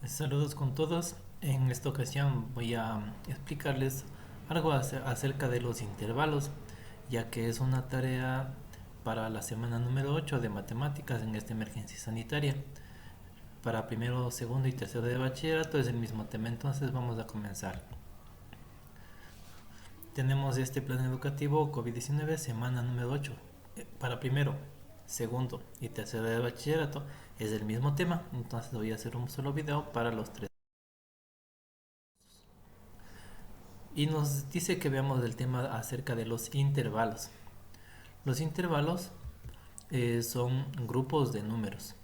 Saludos con todos. En esta ocasión voy a explicarles algo acerca de los intervalos, ya que es una tarea para la semana número 8 de matemáticas en esta emergencia sanitaria. Para primero, segundo y tercero de bachillerato es el mismo tema, entonces vamos a comenzar. Tenemos este plan educativo COVID-19, semana número 8. Para primero, segundo y tercero de bachillerato es el mismo tema, entonces voy a hacer un solo video para los tres. Y nos dice que veamos el tema acerca de los intervalos. Los intervalos son grupos de números.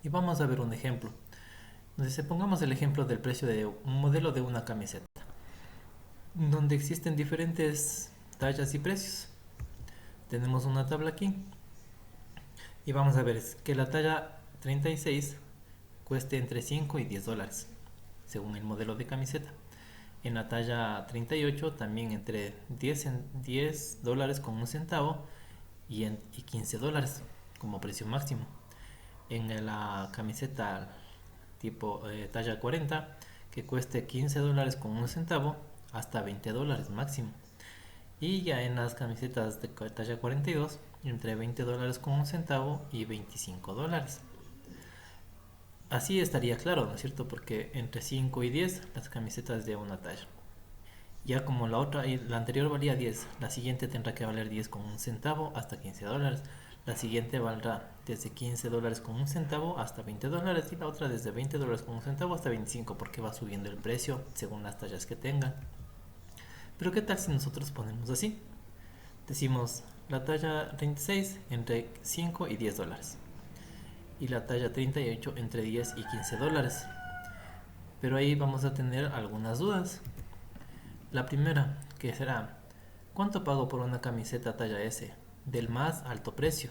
Y vamos a ver un ejemplo. Nos dice, pongamos el ejemplo del precio de un modelo de una camiseta, donde existen diferentes tallas y precios. Tenemos una tabla aquí y vamos a ver que la talla 36 cueste entre 5 y 10 dólares, según el modelo de camiseta. En la talla 38 también entre 10 dólares con un centavo y 15 dólares como precio máximo. En la camiseta tipo talla 40 que cueste 15 dólares con un centavo hasta 20 dólares máximo. Y ya en las camisetas de talla 42 entre 20 dólares con un centavo y 25 dólares. Así estaría claro, ¿no es cierto? Porque entre 5 y 10 las camisetas de una talla. Ya como la anterior valía 10, la siguiente tendrá que valer 10 con un centavo hasta 15 dólares. La siguiente valdrá desde 15 dólares con un centavo hasta 20 dólares y la otra desde 20 dólares con un centavo hasta 25 porque va subiendo el precio según las tallas que tengan. Pero ¿qué tal si nosotros ponemos así? Decimos la talla 36 entre 5 y 10 dólares y la talla 38 entre 10 y 15 dólares. Pero ahí vamos a tener algunas dudas. La primera, que será, ¿cuánto pago por una camiseta talla S del más alto precio?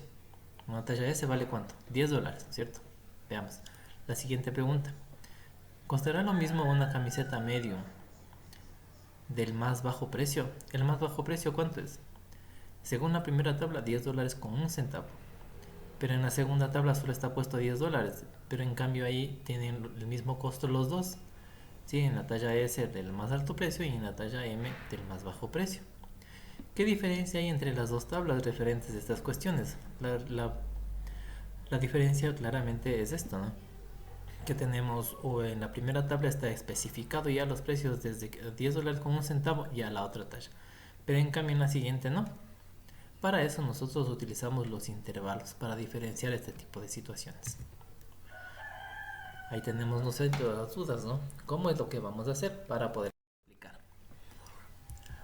Una talla S vale ¿cuánto? 10 dólares, ¿cierto? Veamos. La siguiente pregunta, ¿costará lo mismo una camiseta medium del más bajo precio? ¿El más bajo precio cuánto es? Según la primera tabla, 10 dólares con un centavo. Pero en la segunda tabla solo está puesto 10 dólares. Pero en cambio ahí tienen el mismo costo los dos. Sí, en la talla S del más alto precio y en la talla M del más bajo precio. ¿Qué diferencia hay entre las dos tablas referentes a estas cuestiones? La diferencia claramente es esto, ¿no? Que tenemos, o en la primera tabla está especificado ya los precios desde 10 dólares con un centavo y a la otra talla. Pero en cambio en la siguiente no. Para eso nosotros utilizamos los intervalos para diferenciar este tipo de situaciones. Ahí tenemos, no sé, todas las dudas, ¿no? ¿Cómo es lo que vamos a hacer para poder explicar?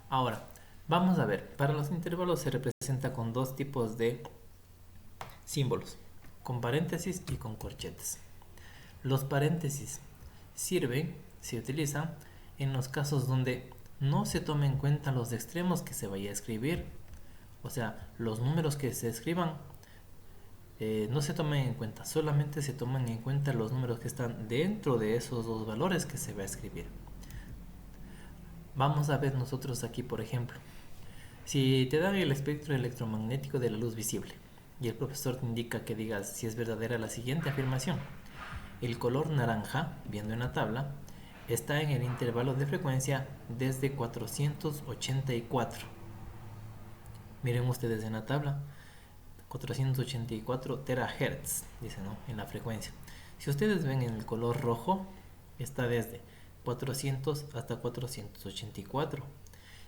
Ahora, vamos a ver, para los intervalos se representa con dos tipos de símbolos, con paréntesis y con corchetes. Los paréntesis se utilizan en los casos donde no se tomen en cuenta los extremos que se vaya a escribir, o sea, los números que se escriban no se toman en cuenta, solamente se toman en cuenta los números que están dentro de esos dos valores que se va a escribir. Vamos a ver nosotros aquí, por ejemplo, si te dan el espectro electromagnético de la luz visible y el profesor te indica que digas si es verdadera la siguiente afirmación. El color naranja, viendo en la tabla, está en el intervalo de frecuencia desde 484. Miren ustedes en la tabla, 484 terahertz, dice, ¿no? En la frecuencia. Si ustedes ven en el color rojo, está desde 400 hasta 484.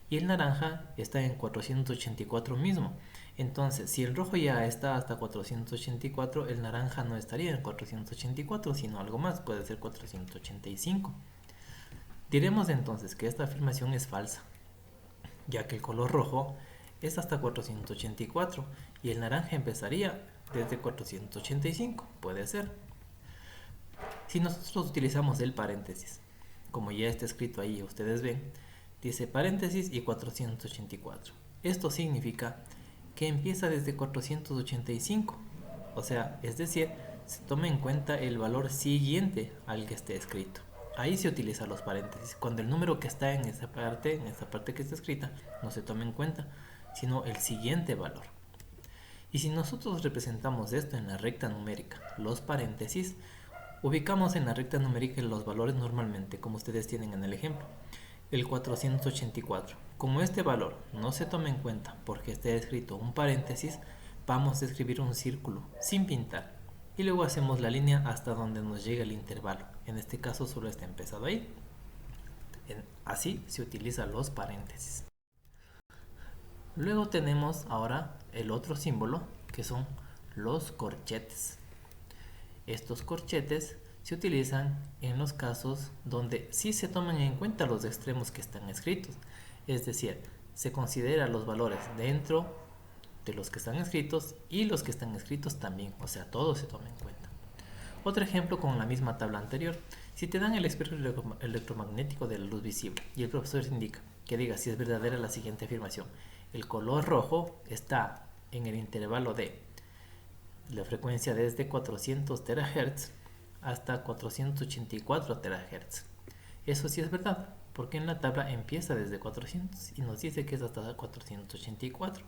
Y el naranja está en 484 mismo. Entonces, si el rojo ya está hasta 484, el naranja no estaría en 484, sino algo más, puede ser 485. Diremos entonces que esta afirmación es falsa, ya que el color rojo es hasta 484 y el naranja empezaría desde 485, puede ser. Si nosotros utilizamos el paréntesis, como ya está escrito ahí, ustedes ven, dice paréntesis y 484. Esto significa que empieza desde 485, o sea, es decir, se toma en cuenta el valor siguiente al que esté escrito. Ahí se utilizan los paréntesis, cuando el número que está en esa parte que está escrita, no se toma en cuenta, sino el siguiente valor. Y si nosotros representamos esto en la recta numérica, los paréntesis, Ubicamos en la recta numérica los valores normalmente, como ustedes tienen en el ejemplo. El 484. Como este valor no se toma en cuenta porque está escrito un paréntesis, vamos a escribir un círculo sin pintar y luego hacemos la línea hasta donde nos llega el intervalo. En este caso solo está empezado ahí. Así se utilizan los paréntesis. Luego tenemos ahora el otro símbolo, que son los corchetes. Estos corchetes se utilizan en los casos donde sí se toman en cuenta los extremos que están escritos, es decir, se considera los valores dentro de los que están escritos y los que están escritos también, o sea, todo se toma en cuenta. Otro ejemplo con la misma tabla anterior: si te dan el espectro electromagnético de la luz visible y el profesor indica que diga si es verdadera la siguiente afirmación: el color rojo está en el intervalo de la frecuencia desde 400 THz hasta 484 THz. Eso sí es verdad, porque en la tabla empieza desde 400 y nos dice que es hasta 484.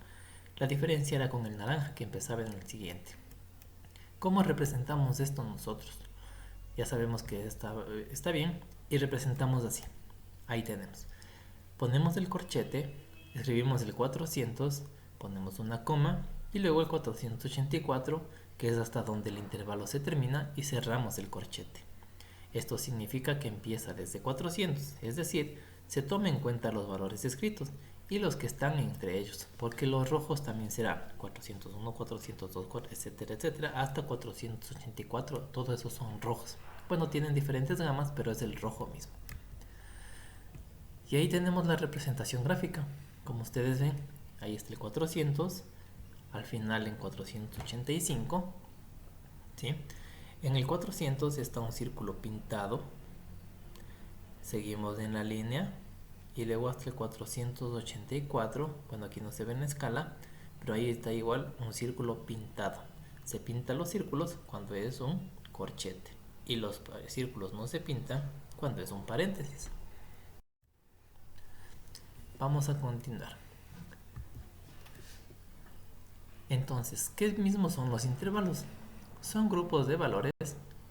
La diferencia era con el naranja que empezaba en el siguiente. ¿Cómo representamos esto nosotros? Ya sabemos que está bien y representamos así. Ahí tenemos. Ponemos el corchete, escribimos el 400, ponemos una coma y luego el 484, que es hasta donde el intervalo se termina, y cerramos el corchete. Esto significa que empieza desde 400, es decir, se toma en cuenta los valores escritos y los que están entre ellos, porque los rojos también serán 401, 402, etcétera, etcétera, hasta 484, todos esos son rojos. Bueno, tienen diferentes gamas, pero es el rojo mismo. Y ahí tenemos la representación gráfica. Como ustedes ven, ahí está el 400, al final en 485, ¿sí? En el 400 está un círculo pintado, seguimos en la línea y luego hasta el 484, bueno, aquí no se ve en la escala, pero ahí está igual un círculo pintado. Se pintan los círculos cuando es un corchete y los círculos no se pintan cuando es un paréntesis. Vamos a continuar. Entonces, ¿qué mismos son los intervalos? Son grupos de valores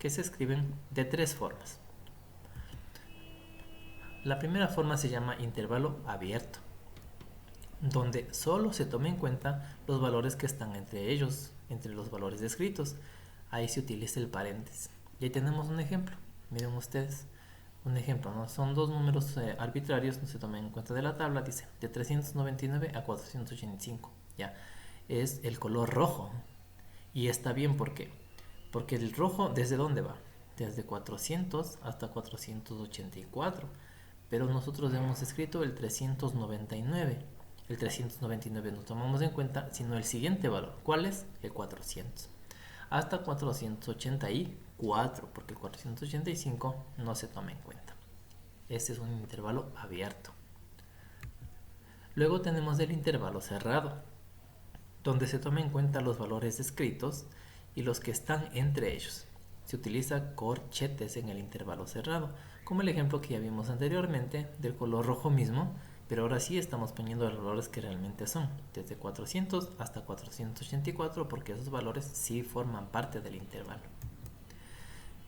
que se escriben de tres formas. La primera forma se llama intervalo abierto, donde solo se toma en cuenta los valores que están entre ellos, entre los valores descritos. Ahí se utiliza el paréntesis. Y ahí tenemos un ejemplo. Miren ustedes. Un ejemplo, ¿no? Son dos números arbitrarios, no se toman en cuenta de la tabla, dice de 399 a 485, ya, es el color rojo, y está bien, ¿por qué? Porque el rojo, ¿desde dónde va? Desde 400 hasta 484, pero nosotros hemos escrito el 399, el 399 no tomamos en cuenta, sino el siguiente valor, ¿cuál es? El 400, hasta 484, porque el 485 no se toma en cuenta. Este es un intervalo abierto. Luego tenemos el intervalo cerrado, donde se toma en cuenta los valores descritos y los que están entre ellos. Se utiliza corchetes en el intervalo cerrado, como el ejemplo que ya vimos anteriormente del color rojo mismo, pero ahora sí estamos poniendo los valores que realmente son, desde 400 hasta 484, porque esos valores sí forman parte del intervalo.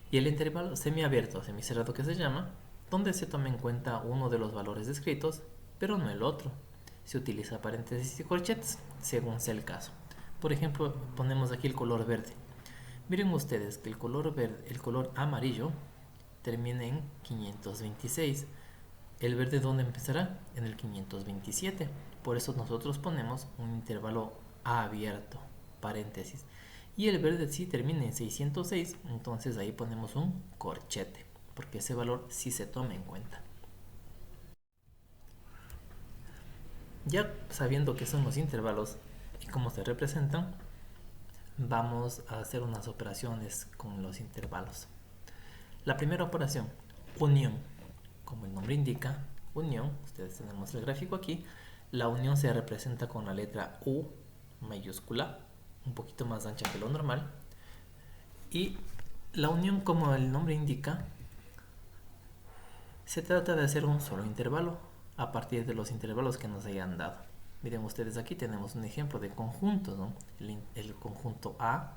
Y el intervalo semiabierto o semicerrado, que se llama, donde se toma en cuenta uno de los valores descritos, pero no el otro. Se utiliza paréntesis y corchetes, según sea el caso. Por ejemplo, ponemos aquí el color verde. Miren ustedes que el color verde, el color amarillo, termina en 526. ¿El verde dónde empezará? En el 527. Por eso nosotros ponemos un intervalo abierto, paréntesis. Y el verde sí termina en 606, entonces ahí ponemos un corchete, porque ese valor sí se toma en cuenta. Ya sabiendo qué son los intervalos y cómo se representan, vamos a hacer unas operaciones con los intervalos. La primera operación, unión. Como el nombre indica, unión, ustedes tenemos el gráfico aquí, la unión se representa con la letra U mayúscula, un poquito más ancha que lo normal, y la unión, como el nombre indica, se trata de hacer un solo intervalo a partir de los intervalos que nos hayan dado. Miren ustedes, aquí tenemos un ejemplo de conjuntos, ¿no? El conjunto A,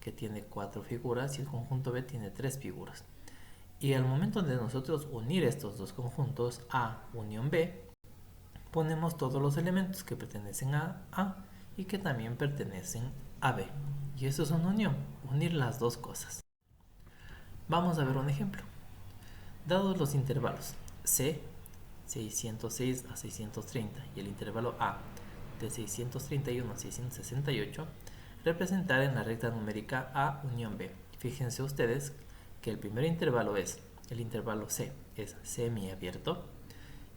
que tiene 4 figuras, y el conjunto B tiene 3 figuras. Y al momento de nosotros unir estos dos conjuntos, A unión B, ponemos todos los elementos que pertenecen a A y que también pertenecen a B. Y eso es una unión, unir las dos cosas. Vamos a ver un ejemplo. Dados los intervalos C, 606 a 630, y el intervalo A, de 631 a 668, representar en la recta numérica A unión B. Fíjense ustedes que el primer intervalo es, el intervalo C es semiabierto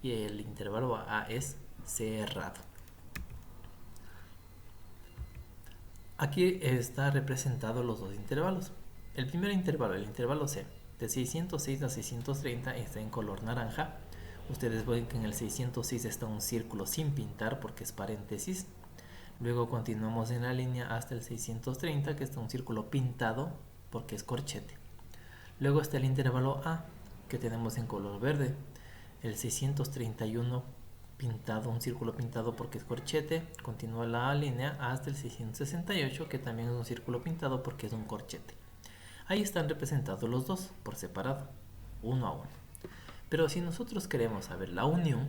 y el intervalo A es cerrado. Aquí está representado los dos intervalos. El primer intervalo, el intervalo C, de 606 a 630, está en color naranja. Ustedes ven que en el 606 está un círculo sin pintar porque es paréntesis. Luego continuamos en la línea hasta el 630, que está un círculo pintado porque es corchete. Luego está el intervalo A, que tenemos en color verde. El 631 pintado, un círculo pintado porque es corchete. Continúa la línea hasta el 668, que también es un círculo pintado porque es un corchete. Ahí están representados los dos por separado, uno a uno. Pero si nosotros queremos saber la unión,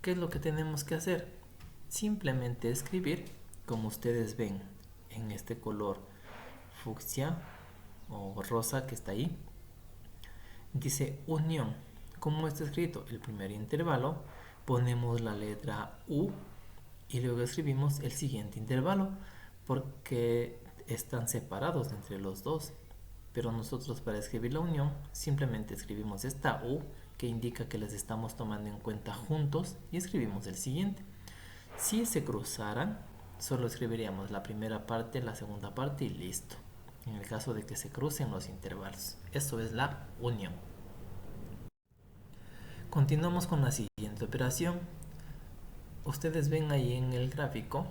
¿qué es lo que tenemos que hacer? Simplemente escribir, como ustedes ven en este color fucsia o rosa que está ahí, dice unión. ¿Cómo está escrito? El primer intervalo, ponemos la letra U y luego escribimos el siguiente intervalo porque están separados entre los dos. Pero nosotros, para escribir la unión, simplemente escribimos esta U que indica que les estamos tomando en cuenta juntos y escribimos el siguiente. Si se cruzaran, solo escribiríamos la primera parte, la segunda parte y listo. En el caso de que se crucen los intervalos, eso es la unión. Continuamos con la siguiente operación. Ustedes ven ahí en el gráfico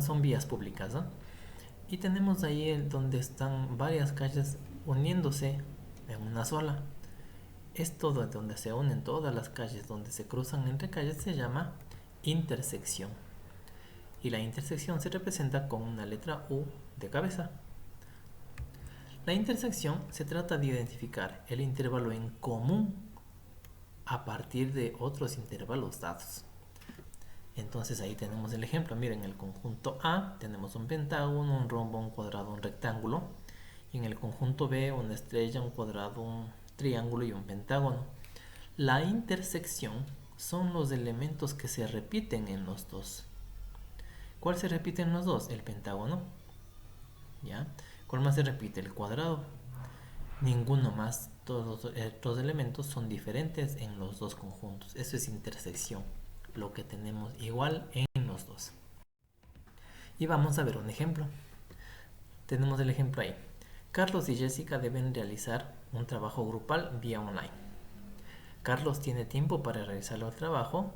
son vías públicas, ¿no? Y tenemos ahí donde están varias calles uniéndose en una sola. Esto de donde se unen todas las calles, donde se cruzan entre calles, se llama intersección. Y la intersección se representa con una letra U de cabeza. La intersección se trata de identificar el intervalo en común a partir de otros intervalos dados. Entonces ahí tenemos el ejemplo. Miren, en el conjunto A tenemos un pentágono, un rombo, un cuadrado, un rectángulo. Y en el conjunto B una estrella, un cuadrado, un triángulo y un pentágono. La intersección son los elementos que se repiten en los dos. ¿Cuál se repite en los dos? El pentágono. ¿Ya? ¿Cuál más se repite? El cuadrado. Ninguno más. Todos los otros elementos son diferentes en los dos conjuntos. Eso es intersección. Lo que tenemos igual en los dos. Y vamos a ver un ejemplo. Tenemos el ejemplo ahí. Carlos y Jessica deben realizar un trabajo grupal vía online. Carlos tiene tiempo para realizar el trabajo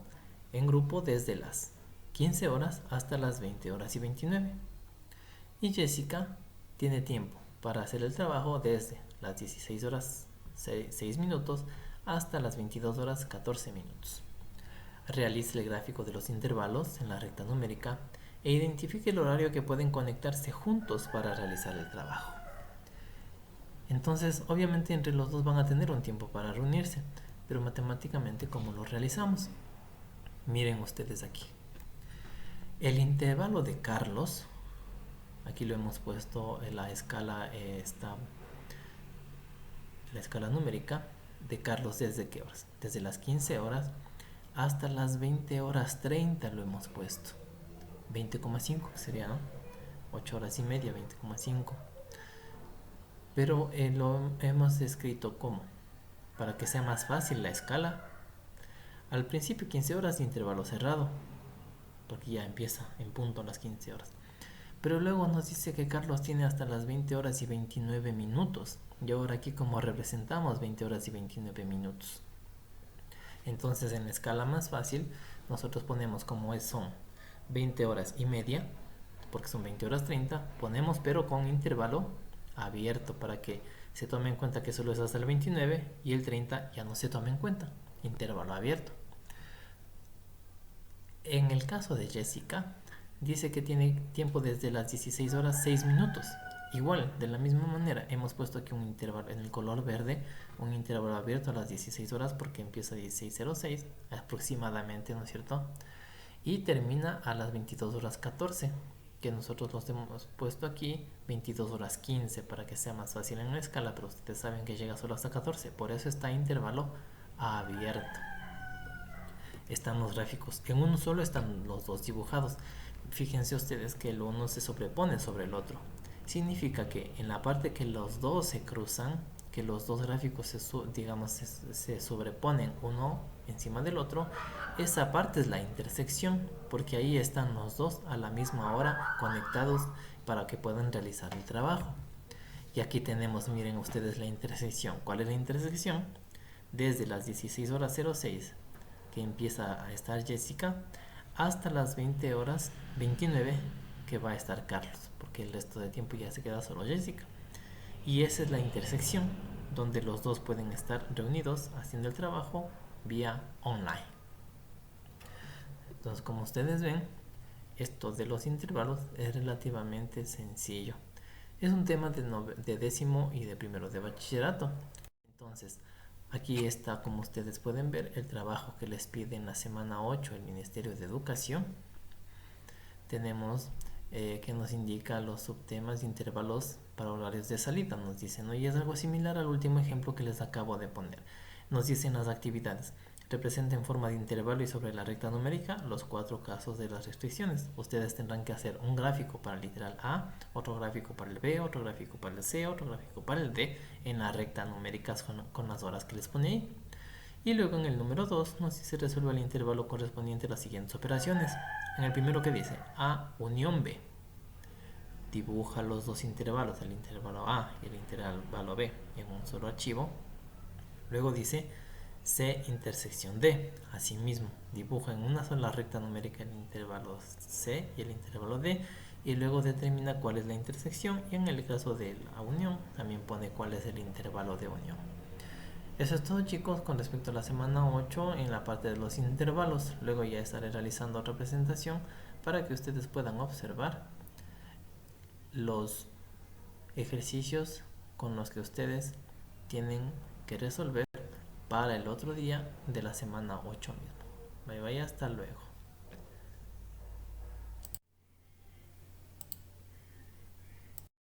en grupo desde las 15 horas hasta las 20 horas y 29. Y Jessica tiene tiempo para hacer el trabajo desde las 16 horas 6 minutos hasta las 22 horas 14 minutos. Realice el gráfico de los intervalos en la recta numérica e identifique el horario que pueden conectarse juntos para realizar el trabajo. Entonces, obviamente entre los dos van a tener un tiempo para reunirse, pero matemáticamente, ¿cómo lo realizamos? Miren ustedes aquí. El intervalo de Carlos, aquí lo hemos puesto en la escala, la escala numérica de Carlos, ¿desde qué horas? Desde las 15 horas hasta las 20 horas 30 lo hemos puesto. 20,5 sería, ¿no? 8 horas y media, 20,5. Pero lo hemos escrito como, para que sea más fácil la escala. Al principio 15 horas de intervalo cerrado, porque ya empieza en punto a las 15 horas. Pero luego nos dice que Carlos tiene hasta las 20 horas y 29 minutos. Y ahora aquí como representamos 20 horas y 29 minutos. Entonces en la escala más fácil nosotros ponemos como son 20 horas y media, porque son 20 horas 30, ponemos pero con intervalo abierto para que se tome en cuenta que solo es hasta el 29 y el 30 ya no se tome en cuenta, intervalo abierto. En el caso de Jessica, dice que tiene tiempo desde las 16 horas 6 minutos. Igual, de la misma manera, hemos puesto aquí un intervalo en el color verde, un intervalo abierto a las 16 horas porque empieza a 16:06 aproximadamente, ¿no es cierto? Y termina a las 22 horas 14, que nosotros los hemos puesto aquí 22 horas 15 para que sea más fácil en la escala, pero ustedes saben que llega solo hasta 14, por eso está intervalo abierto. Están los gráficos, en uno solo están los dos dibujados. Fíjense ustedes que el uno se sobrepone sobre el otro. Significa que en la parte que los dos se cruzan, que los dos gráficos se sobreponen uno encima del otro, esa parte es la intersección, porque ahí están los dos a la misma hora conectados para que puedan realizar el trabajo. Y aquí tenemos, miren ustedes la intersección. ¿Cuál es la intersección? Desde las 16 horas 06 que empieza a estar Jessica hasta las 20 horas 29 que va a estar Carlos, porque el resto de tiempo ya se queda solo Jessica. Y esa es la intersección donde los dos pueden estar reunidos haciendo el trabajo vía online. Entonces, como ustedes ven, esto de los intervalos es relativamente sencillo. Es un tema de décimo y de primero de bachillerato. Entonces, aquí está, como ustedes pueden ver, el trabajo que les pide en la semana 8 el Ministerio de Educación. Tenemos que nos indica los subtemas de intervalos para horarios de salida. Nos dicen, ¿no? Y es algo similar al último ejemplo que les acabo de poner. Nos dicen las actividades. Representa en forma de intervalo y sobre la recta numérica los 4 casos de las restricciones. Ustedes tendrán que hacer un gráfico para el literal A, otro gráfico para el B, otro gráfico para el C, otro gráfico para el D en la recta numérica con las horas que les pone ahí. Y luego en el número 2 nos dice resuelve el intervalo correspondiente a las siguientes operaciones. En el primero que dice A unión B, dibuja los dos intervalos, el intervalo A y el intervalo B en un solo archivo. Luego dice C intersección D, asimismo dibuja en una sola recta numérica el intervalo C y el intervalo D y luego determina cuál es la intersección y en el caso de la unión también pone cuál es el intervalo de unión. Eso es todo, chicos, con respecto a la semana 8 en la parte de los intervalos. Luego ya estaré realizando otra presentación para que ustedes puedan observar los ejercicios con los que ustedes tienen que resolver para el otro día de la semana 8 mismo. Bye bye, hasta luego.